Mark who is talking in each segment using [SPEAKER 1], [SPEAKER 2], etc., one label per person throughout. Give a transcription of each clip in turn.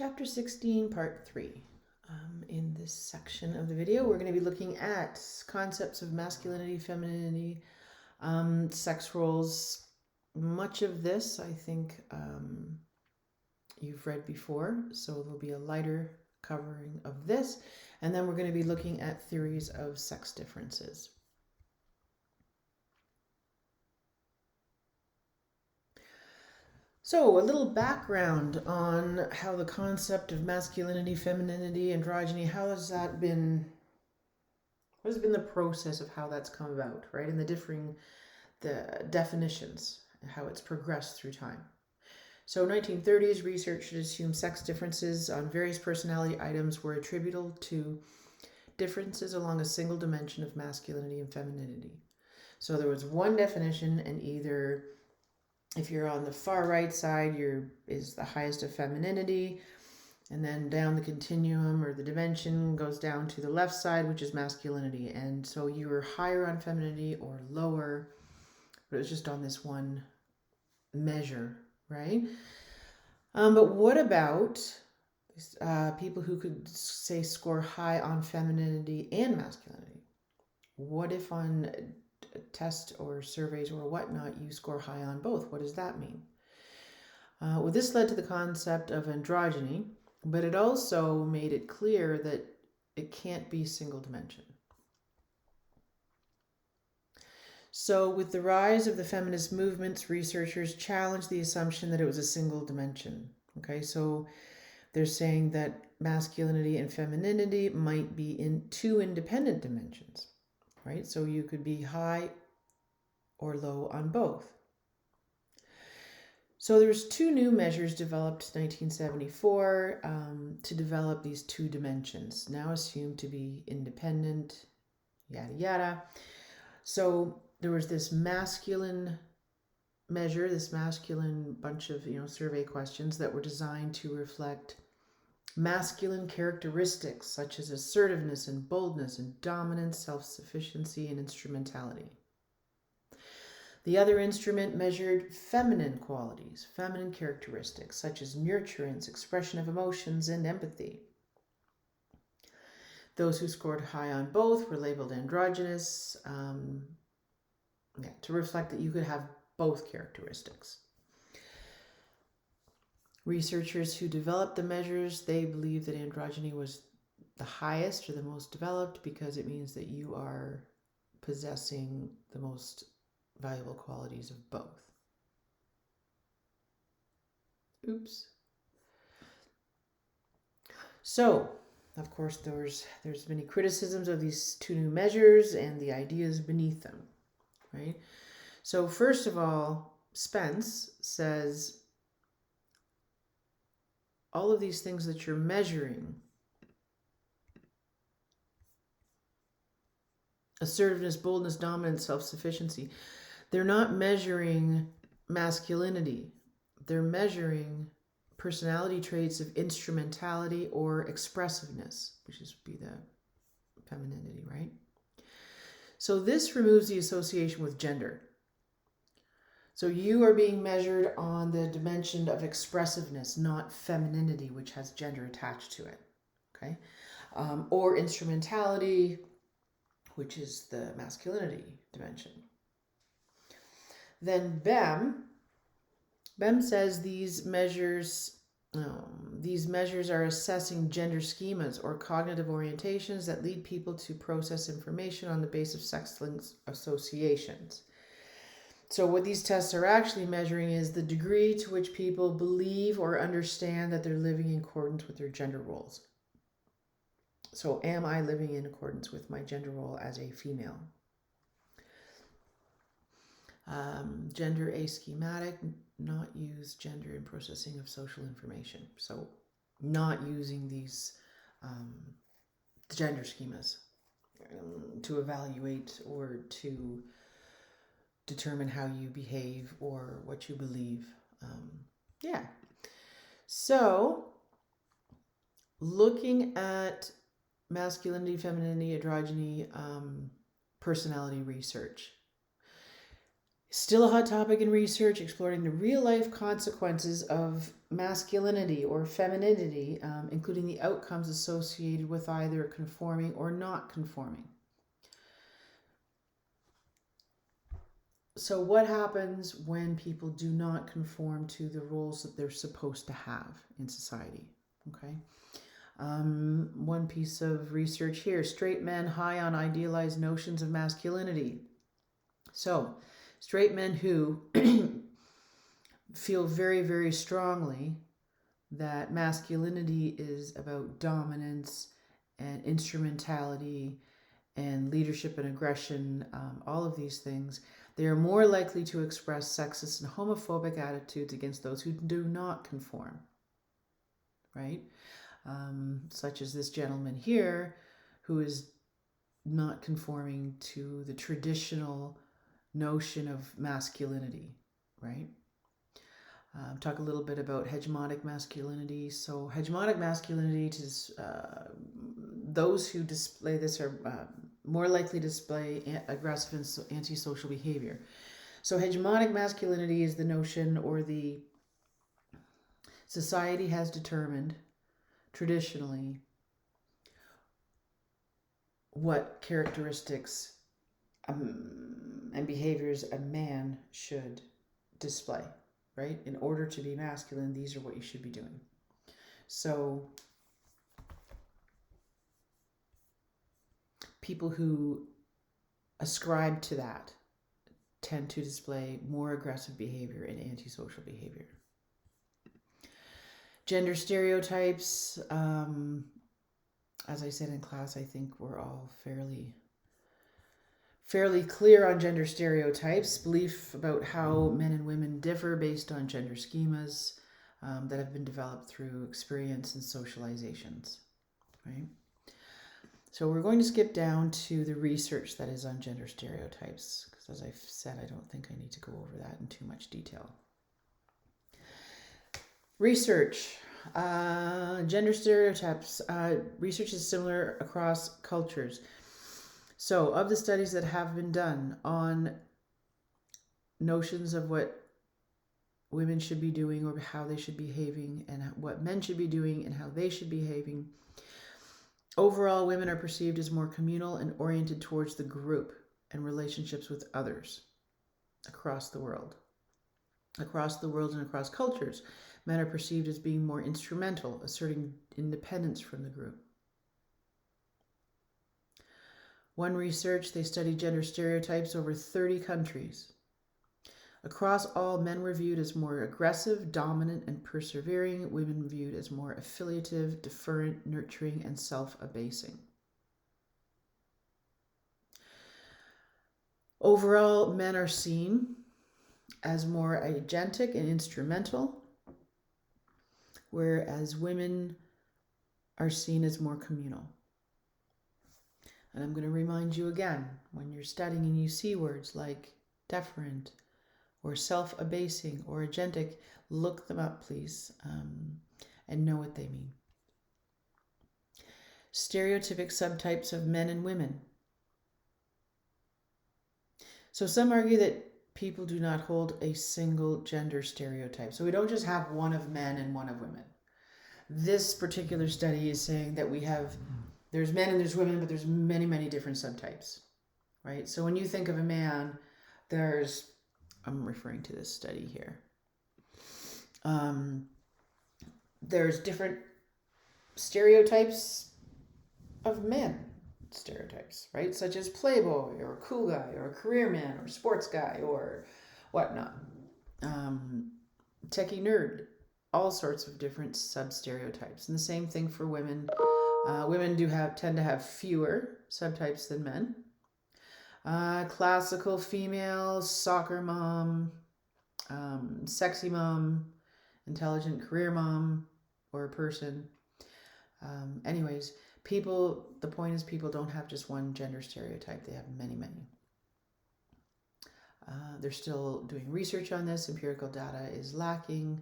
[SPEAKER 1] Chapter 16, Part 3. In this section of the video, we're going to be looking at concepts of masculinity, femininity, sex roles. Much of this, I think, you've read before, so there'll be a lighter covering of this. And then we're going to be looking at theories of sex differences. So, a little background on how the concept of masculinity, femininity, androgyny, what has been the process of how that's come about, right? And the definitions, how it's progressed through time. So 1930s, research assumed sex differences on various personality items were attributable to differences along a single dimension of masculinity and femininity. So there was one definition, and either if you're on the far right side, is the highest of femininity, and then down the continuum or the dimension goes down to the left side, which is masculinity. And so you were higher on femininity or lower, but it was just on this one measure, right? But what about people who could say score high on femininity and masculinity? What if on tests or surveys or whatnot you score high on both? What does that mean? Well, this led to the concept of androgyny, but it also made it clear that it can't be single dimension. So with the rise of the feminist movements, researchers challenged the assumption that it was a single dimension. Okay, so they're saying that masculinity and femininity might be in two independent dimensions, right? So you could be high or low on both. So there's two new measures developed in 1974 to develop these two dimensions, now assumed to be independent, yada yada. So there was this masculine measure, this masculine bunch of survey questions that were designed to reflect masculine characteristics such as assertiveness and boldness and dominance, self-sufficiency, and instrumentality. The other instrument measured feminine qualities, feminine characteristics such as nurturance, expression of emotions, and empathy. Those who scored high on both were labeled androgynous, to reflect that you could have both characteristics. Researchers who developed the measures, they believe that androgyny was the highest or the most developed because it means that you are possessing the most valuable qualities of both. Oops. So, of course, there's many criticisms of these two new measures and the ideas beneath them, right? So first of all, Spence says all of these things that you're measuring, assertiveness, boldness, dominance, self-sufficiency, they're not measuring masculinity. They're measuring personality traits of instrumentality or expressiveness, which would be the femininity, right? So this removes the association with gender. So you are being measured on the dimension of expressiveness, not femininity, which has gender attached to it, okay? Or instrumentality, which is the masculinity dimension. Then Bem says these measures are assessing gender schemas or cognitive orientations that lead people to process information on the basis of sex-linked associations. So what these tests are actually measuring is the degree to which people believe or understand that they're living in accordance with their gender roles. So am I living in accordance with my gender role as a female? Gender aschematic, not use gender in processing of social information. So not using these gender schemas to evaluate or to determine how you behave or what you believe. So looking at masculinity, femininity, androgyny, personality research. Still a hot topic in research, exploring the real life consequences of masculinity or femininity, including the outcomes associated with either conforming or not conforming. So, what happens when people do not conform to the roles that they're supposed to have in society? Okay. One piece of research here: straight men high on idealized notions of masculinity. So, straight men who feel very, very strongly that masculinity is about dominance and instrumentality and leadership and aggression, all of these things, they are more likely to express sexist and homophobic attitudes against those who do not conform, right? Such as this gentleman here who is not conforming to the traditional notion of masculinity, right? Talk a little bit about hegemonic masculinity. So, hegemonic masculinity is those who display this are more likely to display aggressive and antisocial behavior. So, hegemonic masculinity is the notion or the society has determined traditionally what characteristics and behaviors a man should display, right? In order to be masculine, these are what you should be doing. So people who ascribe to that tend to display more aggressive behavior and antisocial behavior. Gender stereotypes, as I said in class, I think we're all fairly clear on gender stereotypes, belief about how men and women differ based on gender schemas that have been developed through experience and socializations, right? So we're going to skip down to the research that is on gender stereotypes, because as I've said, I don't think I need to go over that in too much detail. Research, gender stereotypes. Research is similar across cultures. So, of the studies that have been done on notions of what women should be doing or how they should be behaving, and what men should be doing and how they should be behaving, overall, women are perceived as more communal and oriented towards the group and relationships with others across the world. Across the world and across cultures, men are perceived as being more instrumental, asserting independence from the group. One research, they studied gender stereotypes over 30 countries. Across all, men were viewed as more aggressive, dominant, and persevering. Women viewed as more affiliative, deferent, nurturing, and self-abasing. Overall, men are seen as more agentic and instrumental, whereas women are seen as more communal. And I'm going to remind you again, when you're studying and you see words like deferent or self-abasing or agentic, look them up, please, and know what they mean. Stereotypic subtypes of men and women. So some argue that people do not hold a single gender stereotype. So we don't just have one of men and one of women. This particular study is saying that there's men and there's women, but there's many, many different subtypes, right? So when you think of a man, I'm referring to this study here. There's different stereotypes of men, stereotypes, right? Such as playboy or a cool guy or a career man or a sports guy or whatnot. Techie nerd, all sorts of different sub-stereotypes. And the same thing for women. Women tend to have fewer subtypes than men. Classical female, soccer mom, sexy mom, intelligent career mom or person. Anyways, the point is people don't have just one gender stereotype. They have many, many. They're still doing research on this. Empirical data is lacking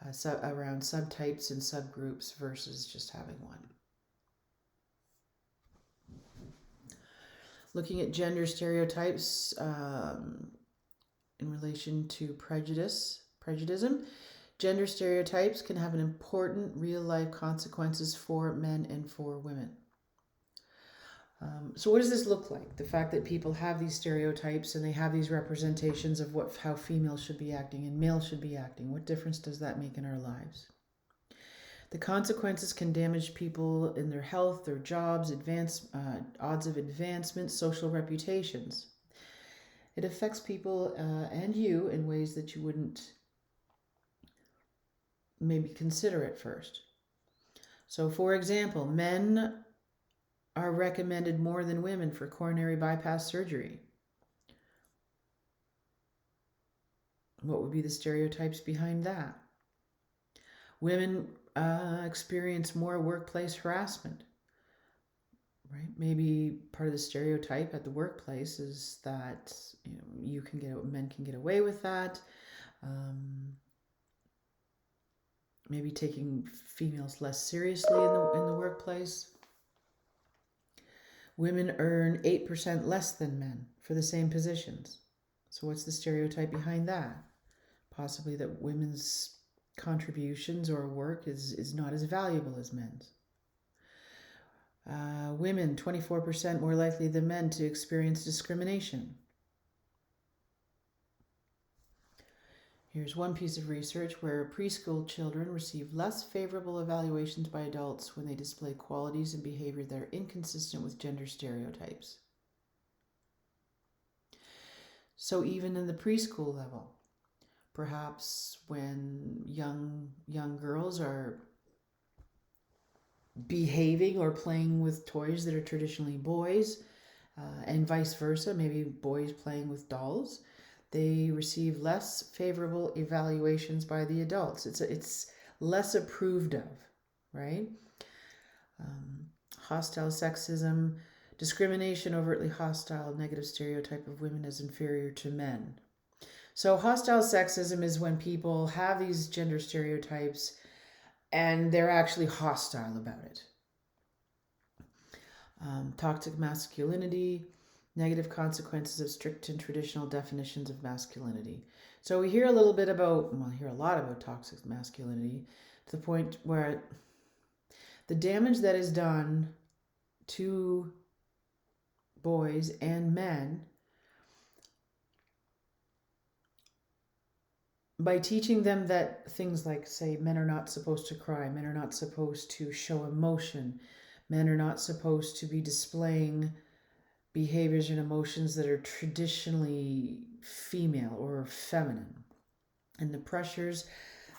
[SPEAKER 1] around subtypes and subgroups versus just having one. Looking at gender stereotypes, in relation to prejudice. Gender stereotypes can have an important real-life consequences for men and for women. So what does this look like? The fact that people have these stereotypes and they have these representations of how females should be acting and males should be acting. What difference does that make in our lives? The consequences can damage people in their health, their jobs, odds of advancement, social reputations. It affects people and you in ways that you wouldn't maybe consider at first. So, for example, men are recommended more than women for coronary bypass surgery. What would be the stereotypes behind that? Women experience more workplace harassment, right? Maybe part of the stereotype at the workplace is that men can get away with that. Maybe taking females less seriously in the workplace. Women earn 8% less than men for the same positions. So what's the stereotype behind that? Possibly that women's contributions or work is not as valuable as men's. Women, 24% more likely than men to experience discrimination. Here's one piece of research where preschool children receive less favorable evaluations by adults when they display qualities and behavior that are inconsistent with gender stereotypes. So even in the preschool level, perhaps when young girls are behaving or playing with toys that are traditionally boys, and vice versa, maybe boys playing with dolls, they receive less favorable evaluations by the adults. It's less approved of, right? Hostile sexism, discrimination, overtly hostile, negative stereotype of women as inferior to men. So hostile sexism is when people have these gender stereotypes and they're actually hostile about it. Toxic masculinity, negative consequences of strict and traditional definitions of masculinity. So we hear a lot about toxic masculinity, to the point where the damage that is done to boys and men by teaching them that things like, say, men are not supposed to cry, men are not supposed to show emotion, men are not supposed to be displaying behaviors and emotions that are traditionally female or feminine, and the pressures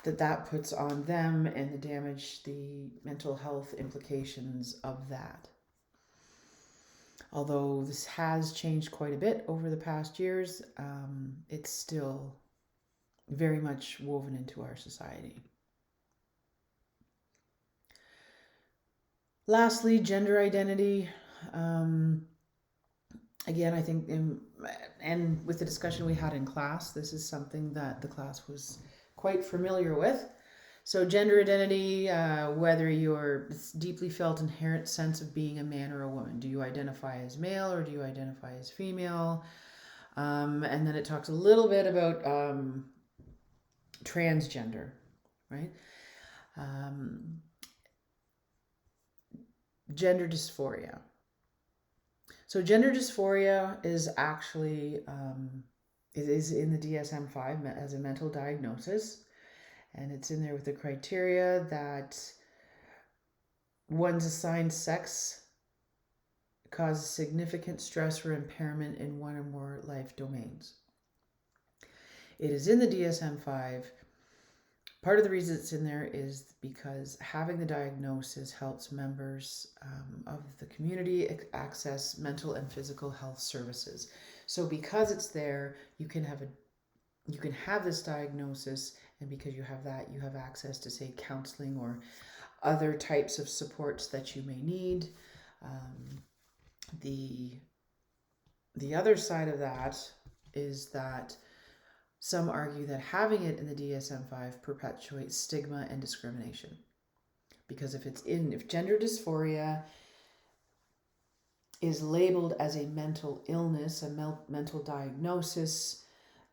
[SPEAKER 1] that puts on them and the damage, the mental health implications of that. Although this has changed quite a bit over the past years, it's still very much woven into our society. Lastly, gender identity. Again, I think, and with the discussion we had in class, this is something that the class was quite familiar with. So gender identity, whether your deeply felt inherent sense of being a man or a woman. Do you identify as male or do you identify as female? And then it talks a little bit about transgender, right? Gender dysphoria. So gender dysphoria is actually, it is in the DSM-5 as a mental diagnosis, and it's in there with the criteria that one's assigned sex causes significant stress or impairment in one or more life domains. It is in the DSM-5. Part of the reason it's in there is because having the diagnosis helps members of the community access mental and physical health services. So because it's there, you can have this diagnosis, and because you have that, you have access to, say, counseling or other types of supports that you may need. The other side of that is that some argue that having it in the DSM-5 perpetuates stigma and discrimination. Because if gender dysphoria is labeled as a mental illness, a mental diagnosis,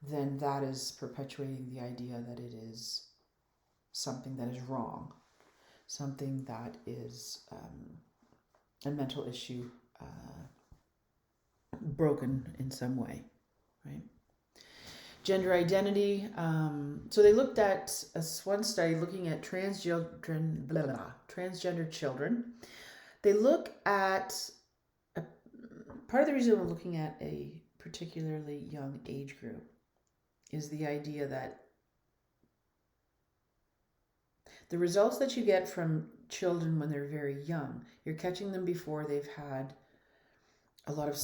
[SPEAKER 1] then that is perpetuating the idea that it is something that is wrong, something that is a mental issue, broken in some way, right? Gender identity. So they looked at one study looking at transgender children. They look at part of the reason we're looking at a particularly young age group is the idea that the results that you get from children when they're very young, you're catching them before they've had a lot of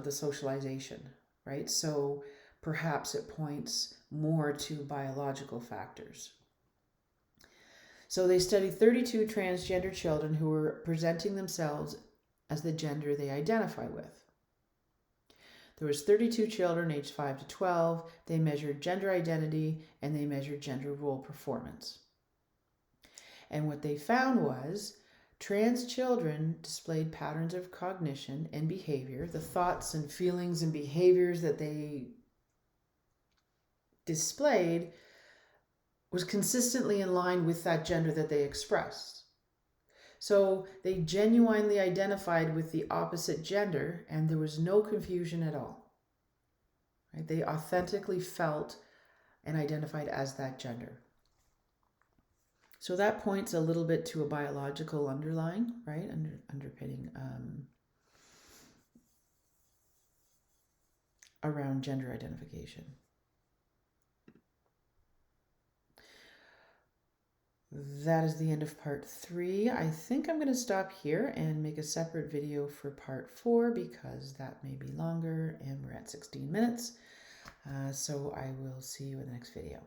[SPEAKER 1] the socialization, right? So perhaps it points more to biological factors. So they studied 32 transgender children who were presenting themselves as the gender they identify with. There was 32 children aged 5 to 12. They measured gender identity and they measured gender role performance. And what they found was trans children displayed patterns of cognition and behavior, the thoughts and feelings and behaviors that they displayed was consistently in line with that gender that they expressed. So they genuinely identified with the opposite gender and there was no confusion at all. Right? They authentically felt and identified as that gender. So that points a little bit to a biological underlying, right? Underpinning around gender identification. That is the end of part 3. I think I'm going to stop here and make a separate video for part 4 because that may be longer and we're at 16 minutes. So I will see you in the next video.